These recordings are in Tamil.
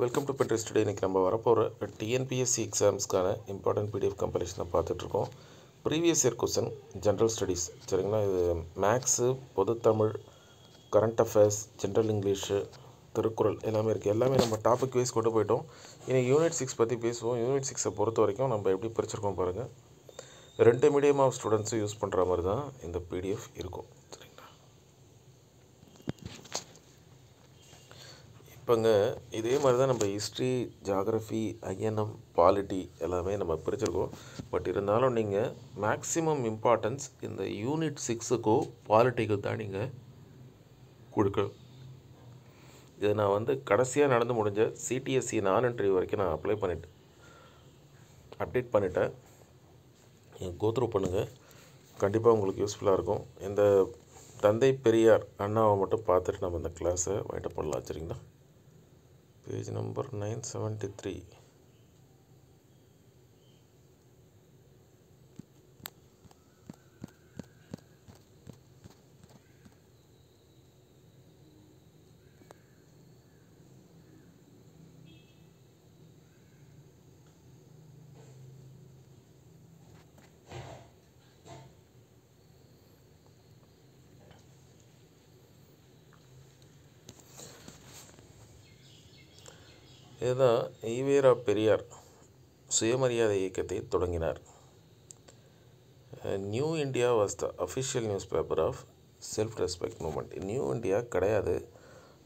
Welcome to பெட்ரிஸ் today. இன்றைக்கி நம்ம வரப்போகிற டிஎன்பிஎஸ்சி எக்ஸாம்ஸ்க்கான இம்பார்ட்டன்ட் பிடிஎஃப் கம்பெரிஷனை பார்த்துட்ருக்கோம். Previous year question, general studies, சரிங்களா? இது மேக்ஸு, பொதுத்தமிழ், current affairs, general English, Thirukkural எல்லாமே இருக்குது. எல்லாமே நம்ம டாபிக் வைஸ் கொண்டு போயிட்டோம். இன்றைக்கி யூனிட் 6 பற்றி பேசுவோம். யூனிட் 6 பொறுத்த வரைக்கும் நம்ம எப்படி பிரிச்சிருக்கோம் பாருங்கள். 2 மீடியம் ஆஃப் ஸ்டூடெண்ட்ஸும் யூஸ் பண்ணுற மாதிரி தான் இந்த பிடிஎஃப் இருக்கும், சரிங்களா? இப்போங்க இதே மாதிரி தான் நம்ம ஹிஸ்ட்ரி, ஜாகிரஃபி, ஐஎன்எம், பாலிட்டி எல்லாமே நம்ம பிரிச்சிருக்கோம். பட் இருந்தாலும் நீங்கள் மேக்ஸிமம் இம்பார்ட்டன்ஸ் இந்த யூனிட் 6க்கோ பாலிட்டிக்கு தான் நீங்கள் கொடுக்கணும். இதை நான் கடைசியாக நடந்து முடிஞ்ச சிடிஎஸ்சி நான் இன்டர்வியூ வரைக்கும் நான் அப்டேட் பண்ணிட்டேன். கோத்ரூ பண்ணுங்கள், கண்டிப்பாக உங்களுக்கு யூஸ்ஃபுல்லாக இருக்கும். இந்த தந்தை பெரியார் அண்ணாவை மட்டும் பார்த்துட்டு நம்ம இந்த கிளாஸை வைண்டப் பண்ணலாம், சரிங்களா? Page number 973. இதுதான் ஈவேரா பெரியார் சுயமரியாதை இயக்கத்தை தொடங்கினார். New India was the official news paper of self respect movement. New India கிடையாது,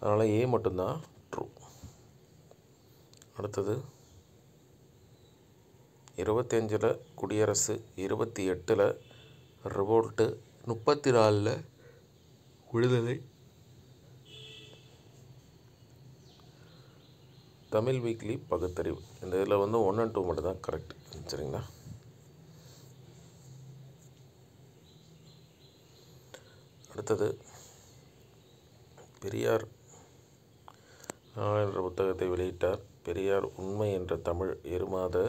அதனால் ஏ மட்டும்தான் ட்ரூ. அடுத்தது 25 குடியரசு, 28 ரிவோல்ட்டு, 34 விடுதலை. தமிழ் வீக்லி பகுத்தறிவு. இந்த இதில் 1 and 2 மட்டும் தான் கரெக்ட், சரிங்களா? அடுத்தது பெரியார் என்ற புத்தகத்தை வெளியிட்டார். பெரியார் உண்மை என்ற தமிழ் எருமாத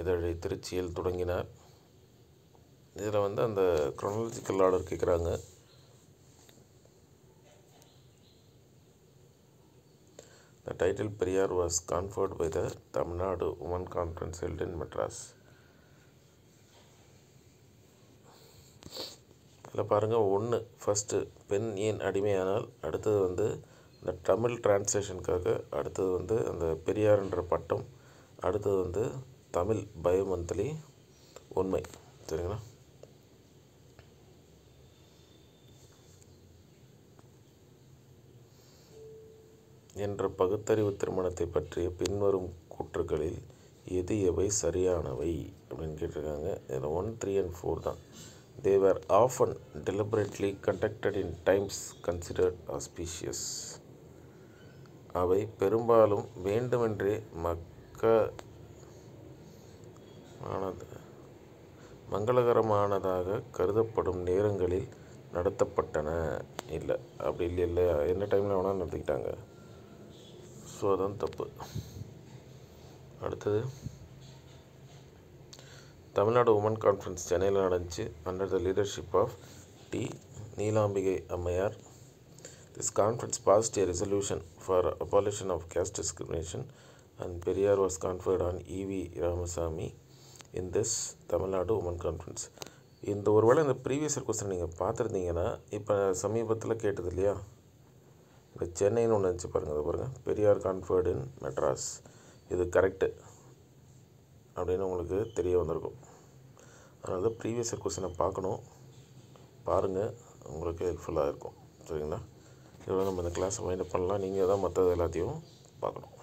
இதழை திருச்சியில் தொடங்கினார். இதில் அந்த குரோனாலஜிக்கல் ஆர்டர் கேட்குறாங்க. The title Periyar was conferred by the Tamil Nadu Women Conference held in Madras. இதில் பாருங்கள், 1 ஃபஸ்ட்டு பெண் ஏன் அடிமையானால், அடுத்தது இந்த தமிழ் டிரான்ஸ்லேஷனுக்காக, அடுத்தது அந்த பெரியார்ன்ற பட்டம், அடுத்தது தமிழ் பயமந்தலி உண்மை, சரிங்களா? என்ற பகுத்தறிவு திருமணத்தை பற்றிய பின்வரும் கூற்றுக்களில் எவை சரியானவை அப்படின்னு கேட்டிருக்காங்க. இதில் 1, 3 and 4 தான். They were often deliberately conducted in times considered auspicious. அவை பெரும்பாலும் வேண்டுமென்றே மங்களகரமானதாக கருதப்படும் நேரங்களில் நடத்தப்பட்டன. இல்லை, அப்படி இல்லை, என்ன டைமில் வேணால் நடத்திக்கிட்டாங்க. ஸோ அதான் தப்பு. அடுத்தது தமிழ்நாடு உமன் கான்ஃபரன்ஸ் சென்னையில் நடந்துச்சு. Under the leadership of T. Neelambikai Ammaiyar. This conference passed a resolution for abolition of caste discrimination and Periyar was conferred on E.V. Ramasamy in this Tamil Nadu woman conference. இந்த ஒருவேளை இந்த ப்ரீவியஸ் இயர் கொஸ்டின் நீங்கள் பார்த்துருந்தீங்கன்னா, இப்போ சமீபத்தில் கேட்டது இல்லையா, இந்த சென்னைன்னு ஒன்று இருந்துச்சு பாருங்கள், அதை பாருங்கள், பெரியார் கான்ஃபர்ட் இன் மெட்ராஸ். இது கரெக்டு அப்படின்னு உங்களுக்கு தெரிய வந்திருக்கும். அதனால தான் ப்ரீவியஸ் இயர் கொஸ்டினை பாருங்கள், உங்களுக்கு ஹெல்ப்ஃபுல்லாக இருக்கும், சரிங்களா? இதோட நம்ம இந்த கிளாஸை மைண்ட் பண்ணலாம். நீங்கள் தான் மற்றது எல்லாத்தையும் பார்க்கணும்.